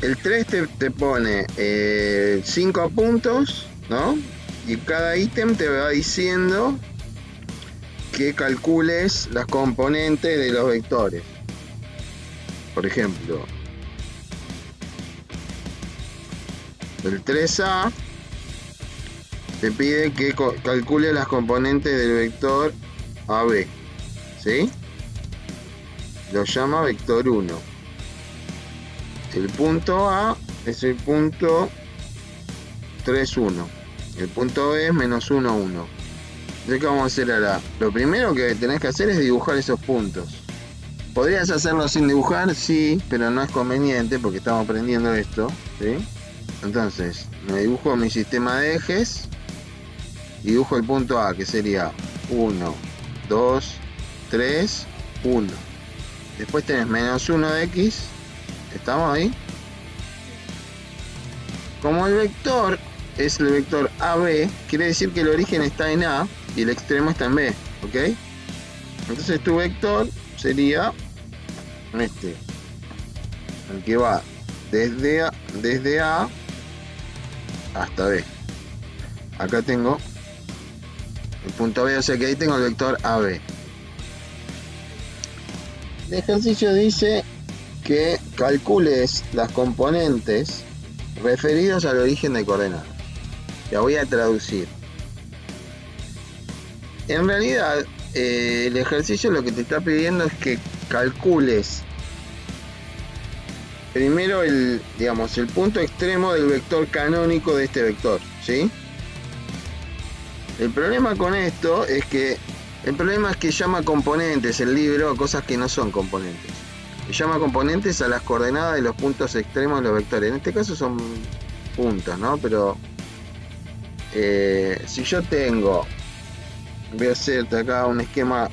el 3 te pone 5 puntos, ¿no? Y cada ítem te va diciendo que calcules las componentes de los vectores. Por ejemplo, el 3A te pide que calcule las componentes del vector AB, ¿sí? Lo llama vector 1. El punto A es el punto 3, 1. El punto B es menos 1, 1. Entonces, ¿qué vamos a hacer ahora? Lo primero que tenés que hacer es dibujar esos puntos. ¿Podrías hacerlo sin dibujar? Sí, pero no es conveniente porque estamos aprendiendo esto, ¿sí? Entonces, me dibujo mi sistema de ejes y dibujo el punto A, que sería 1, 2, 3, 1. Después tenés menos 1 de X. ¿Estamos ahí? Como el vector es el vector AB, quiere decir que el origen está en A y el extremo está en B, ¿ok? Entonces tu vector sería este, el que va desde A hasta B. Acá tengo el punto B, o sea que ahí tengo el vector AB. El ejercicio dice que calcules las componentes referidos al origen de coordenadas. La voy a traducir. En realidad, el ejercicio lo que te está pidiendo es que calcules primero el punto extremo del vector canónico de este vector, ¿sí? El problema con esto es que llama componentes el libro a cosas que no son componentes. Llama componentes a las coordenadas de los puntos extremos de los vectores. En este caso son puntos, ¿no? Pero si yo tengo, voy a hacerte acá un esquema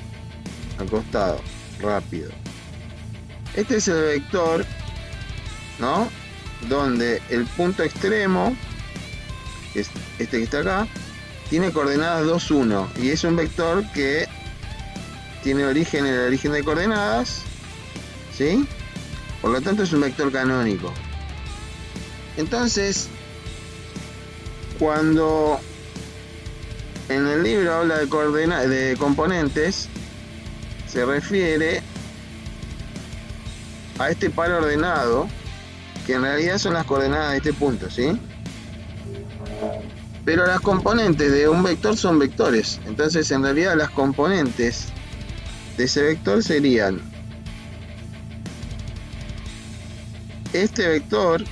acostado, rápido. Este es el vector, ¿no? Donde el punto extremo, que es este que está acá, tiene coordenadas 2, 1. Y es un vector que tiene origen en el origen de coordenadas, ¿sí? Por lo tanto es un vector canónico. Entonces, cuando en el libro habla de componentes, se refiere a este par ordenado, que en realidad son las coordenadas de este punto, ¿sí? Pero las componentes de un vector son vectores. Entonces, en realidad, las componentes de ese vector serían este vector,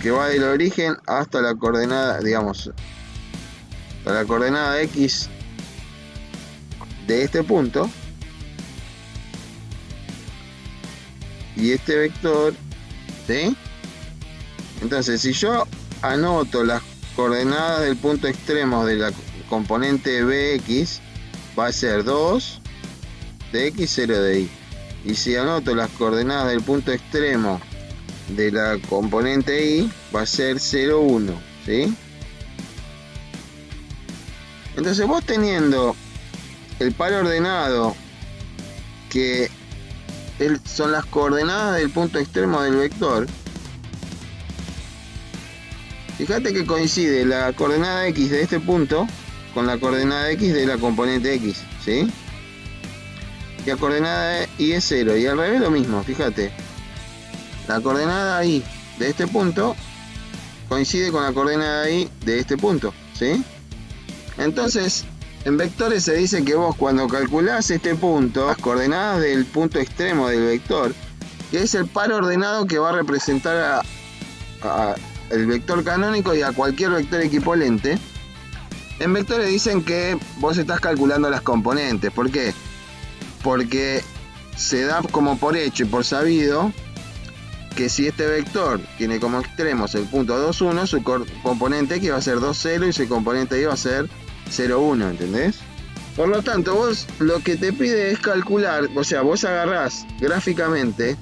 que va del origen hasta la coordenada, digamos, hasta la coordenada X de este punto, y este vector, ¿sí? Entonces, si yo anoto las coordenadas del punto extremo de la componente Bx, va a ser 2 de X, 0 de Y. Y si anoto las coordenadas del punto extremo de la componente Y, va a ser 0, 1, ¿sí? Entonces, vos teniendo el par ordenado, que son las coordenadas del punto extremo del vector, fíjate que coincide la coordenada X de este punto con la coordenada X de la componente X, ¿sí? Y la coordenada Y es 0, y al revés lo mismo, fíjate. La coordenada Y de este punto coincide con la coordenada Y de este punto, ¿sí? Entonces, en vectores se dice que vos cuando calculás este punto, las coordenadas del punto extremo del vector, que es el par ordenado que va a representar el vector canónico y a cualquier vector equivalente, en vectores dicen que vos estás calculando las componentes. ¿Por qué? Porque se da como por hecho y por sabido que si este vector tiene como extremos el punto 2, 1, su componente X va a ser 2, 0 y su componente Y va a ser 0, 1, ¿entendés? Por lo tanto, vos lo que te pide es calcular, o sea, vos agarrás gráficamente,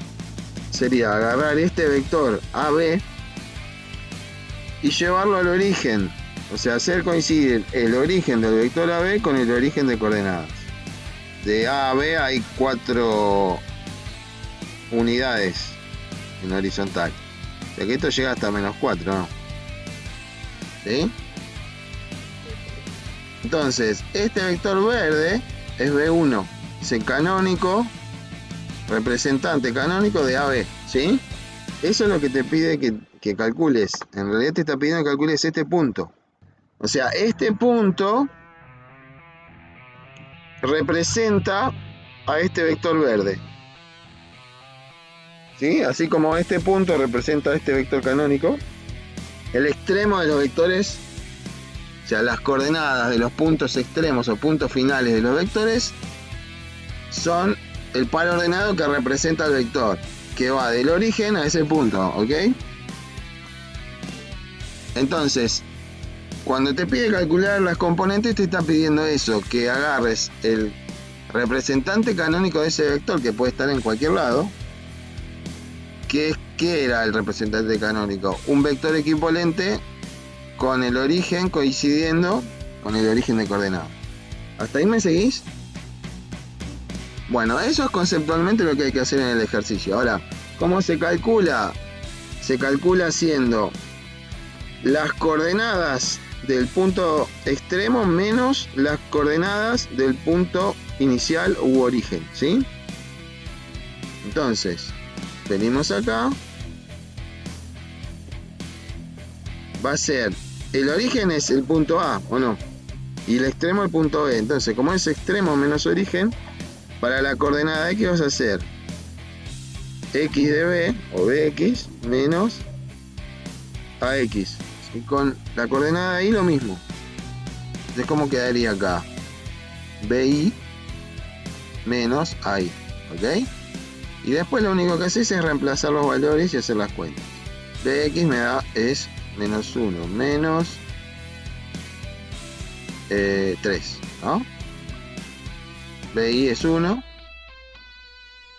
sería agarrar este vector AB y llevarlo al origen, o sea, hacer coincidir el origen del vector AB con el origen de coordenadas. De A a B hay 4 unidades en horizontal. O sea que esto llega hasta menos 4, ¿no? ¿Sí? Entonces, este vector verde es B1. Es el canónico, representante canónico de AB, ¿sí? Eso es lo que te pide que calcules. En realidad te está pidiendo que calcules este punto. O sea, este punto representa a este vector verde. ¿Sí? Así como este punto representa a este vector canónico, el extremo de los vectores, o sea, las coordenadas de los puntos extremos o puntos finales de los vectores, son el par ordenado que representa el vector, que va del origen a ese punto, ¿ok? Entonces, cuando te pide calcular las componentes, te está pidiendo eso, que agarres el representante canónico de ese vector, que puede estar en cualquier lado. ¿Qué era el representante canónico? Un vector equivalente con el origen coincidiendo con el origen de coordenadas. ¿Hasta ahí me seguís? Bueno, eso es conceptualmente lo que hay que hacer en el ejercicio. Ahora, ¿cómo se calcula? Se calcula haciendo las coordenadas del punto extremo menos las coordenadas del punto inicial u origen, ¿sí? Entonces, venimos acá. Va a ser, el origen es el punto A, ¿o no? Y el extremo el punto B. Entonces, como es extremo menos origen, para la coordenada X vas a hacer X de B, o BX, menos AX. Y con la coordenada Y lo mismo. Entonces, ¿cómo quedaría acá? BI menos AI, ¿ok? Y después lo único que haces es reemplazar los valores y hacer las cuentas. BX me da es menos 1 menos 3, ¿no? BI es 1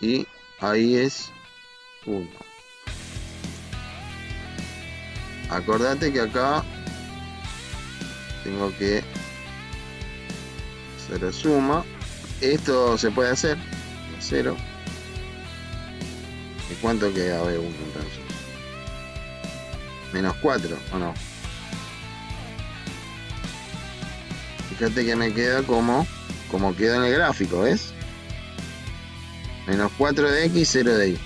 y ahí es 1. Acordate que acá tengo que hacer la suma. Esto se puede hacer 0. ¿Y cuánto queda B1 entonces? Menos 4, ¿o no? Fíjate que me queda como queda en el gráfico, ¿ves? Menos 4 de X, 0 de Y.